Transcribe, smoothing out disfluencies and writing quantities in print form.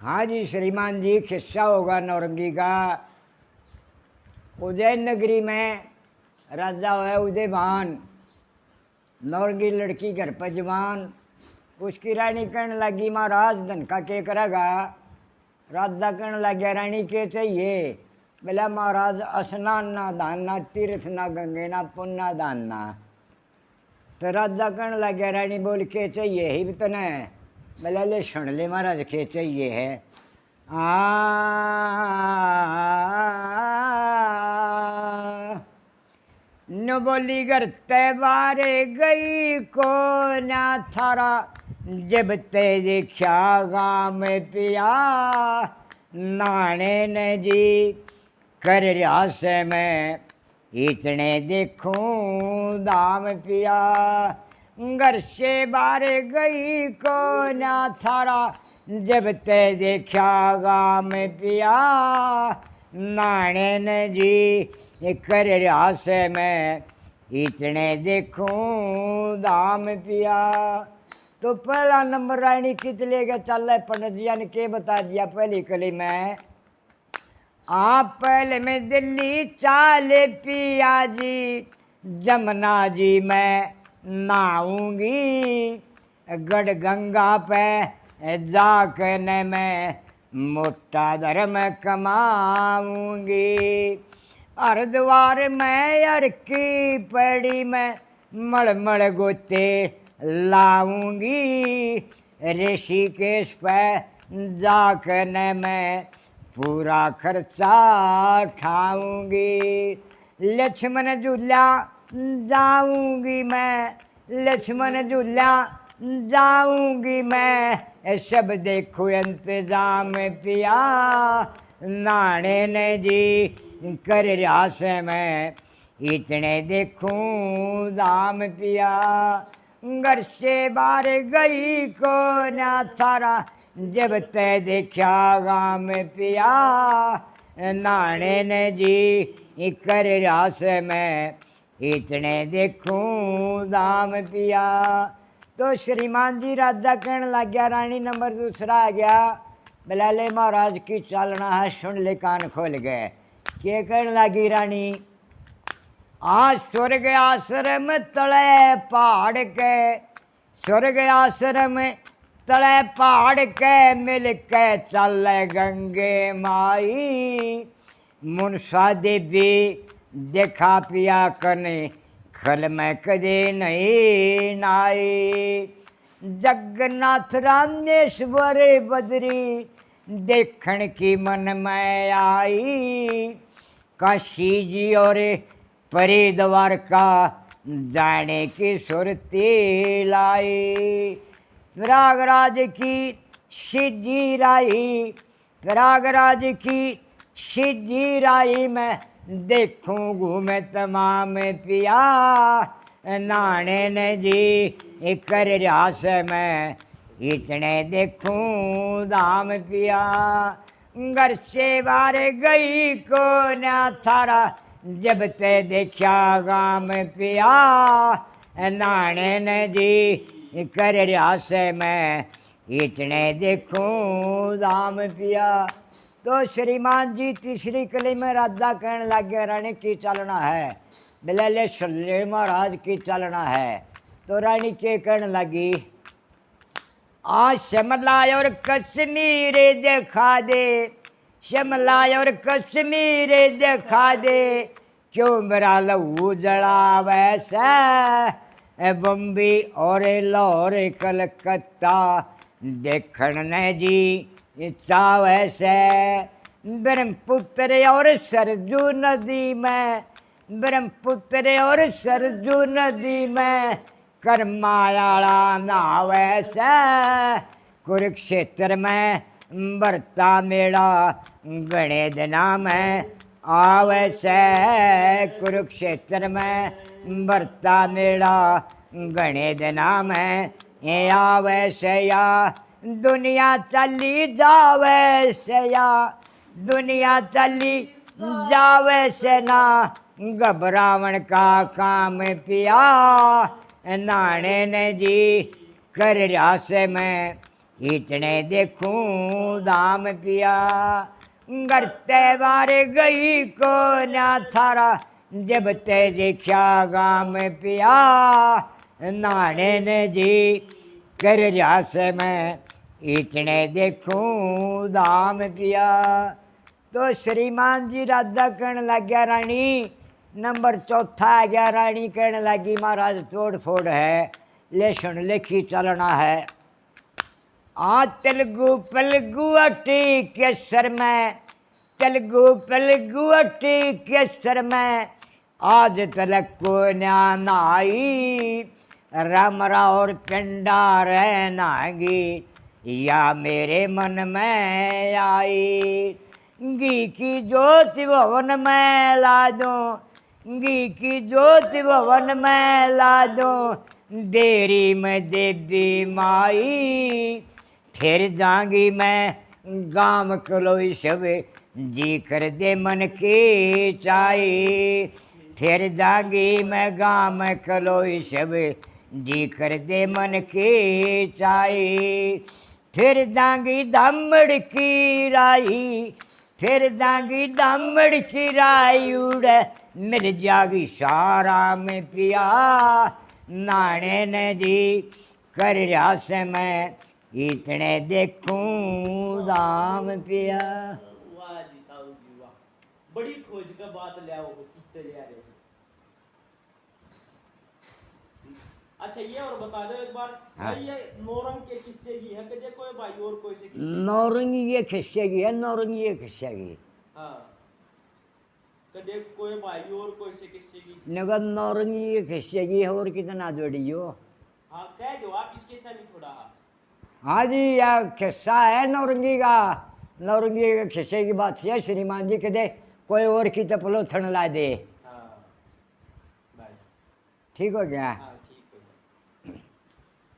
हाँ जी श्रीमान जी, किस्सा होगा नौरंगी का। उज्जैन नगरी में राजा है उदयभान। नौरंगी लड़की घर पर जवान। उसकी रानी कहने लगी महाराज धन का के करेगा। राजा कहने लगे रानी के चाहिए। बोला महाराज स्नान ना दान ना तीर्थ ना गंगे ना पुण्य ना दान ना। तो राजा कहने लगे रानी बोल के चाहिए ही भी तने। बोला ले सुन ले महाराज के चाहिए है। न बोली घर बारे गई को ना थारा जब ते देखा गाम पिया नाने ने जी कर रहा से मैं इतने देखूं दाम पिया। घर से बारे गई को ना थारा जब ते देखा गाम पिया नाने ने जी कर रहा से मैं इतने देखूं दाम पिया। तो पहला नंबर रानी कित लेके चल रहे पंडित जी ने के बता दिया पहली कली में। आप पहले में दिल्ली चाले पिया जी जमुना जी मैं नहाऊंगी। गढ़ गंगा पे जाकर मैं मोटा धर्म कमाऊंगी। हरिद्वार में हर की पड़ी में मड़मड़ गोते लाऊंगी। ऋषिकेश पे जाकर मैं पूरा खर्चा उठाऊंगी। लक्ष्मण झूला जाऊंगी मैं लक्ष्मण झूला जाऊंगी मैं सब देखो इंतजाम पिया नाने ने जी कर रहा से मैं इतने देखूं दाम पिया। घर से बाहर गई को ना थारा जब ते देखा गाम पिया नाने ने जी कर रहा से मैं इतने देखूं दाम पिया। तो श्रीमान जी राजा कहने लग गया रानी नंबर दूसरा आ गया। बोला ले महाराज की चालना है सुन ले कान खोल गए। के कहने लगी रानी आज स्वर्ग आश्रम तले पहाड़ के स्वर्ग आश्रम तले पहाड़ के मिल के चल गंगे माई। मुनसा देवी देखा पिया कने खल में कदे नहीं नाई। जगन्नाथ रामेश्वर बदरी देखण की मन में आई। काशी जी और परी द्वारका जाने की सुरती लाई। प्रयागराज की सिद्धि राई प्रयागराज की सिद्धि राई में देखूं घूमे तमाम पिया नाने ने जी कर रहा से मैं इतने देखूं दाम पिया। घर से बाहर गई को ना थारा जब ते देखा गाम पिया नाने ने जी कर रहा से मैं इतने देखूं दाम पिया। तो श्रीमान जी तीसरी कली में राजा कहने लग गया रानी की चलना है। बोले ले सुन ले महाराज की चलना है। तो रानी के कहने लगी आज शिमला और कश्मीर दिखा दे शिमला और कश्मीर दिखा दे क्यों मेरा लहू जला वैसे बम्बई और लाहौर कलकत्ता देखण ने जी इच्छा वैसे। ब्रह्मपुत्र और सरजू नदी में ब्रह्मपुत्र और सरजू नदी में करमायाला नावे से। कुरुक्षेत्र में बरता मेरा गणे दिना में आवे से। कुरुक्षेत्र में बरता मेरा गणे दिना में ये आवे से या दुनिया चली जावे से या दुनिया चली जावे से ना घबरावन का काम पिया नाने ने जी कर रहा से मैं इतने देखूं दाम पिया। घर त्योहार गई को ना थारा, जब ते देखा गाम पिया। नाने ने जी कर रहा से मैं, इतने देखूं दाम पिया। तो श्रीमान जी राधा कहने लग गया रानी, नंबर चौथा आ गया। रानी कहने लगी महाराज तोड़ फोड़ है, ले सुन लेखी चलना है। आ तेलुगु पलगु अटी के सर में, तेलुगु पलगु अटी के सर में, आज तलक को न्यान आई। रामरा और पिंडा रहनागी, या मेरे मन में आई। घी की ज्योति भवन में ला दूं, घी की ज्योति भवन में ला दूं, देरी में देवी माई। फिर जाऊंगी मैं गांव कलोई सब, जी कर दे मन की चाई। फिर जाऊंगी मैं गांव कलोई सब, जी कर दे मन की चाई। फिर जाऊंगी दामड़ की राही, फिर जाऊंगी दामड़ की राही। उड़े मिल जागी सारा में पिया। नाने ने जी कर रहा से मैं, इतने देखूं दाम पिया। वाह जी ताऊ जी वाह, बड़ी खोज का बात ले आओ, कितने ले आ रहे हो। अच्छा ये और बता दो एक बार, हाँ। भाई ये नौरंग के किस्से की है कि कोई भाई और कोई से किस्से? नौरंगी ये खिस्से की है, नौरंगी ये खिस्से की। हाँ, कदे कोई भाई और कोई से किस्से की? नगर नौरंगी ये खिस्से की है, और कितना जोड़ी हो। हाँ कह दो आप इसके साथ भी थोड़ा। हाँ जी, यह खिस्सा है नौरंगी का। नौरंगी के खिस्से की बात है श्रीमान जी कहते कोई और की तपलो थन ला दे। हाँ बस ठीक हो गया। हाँ।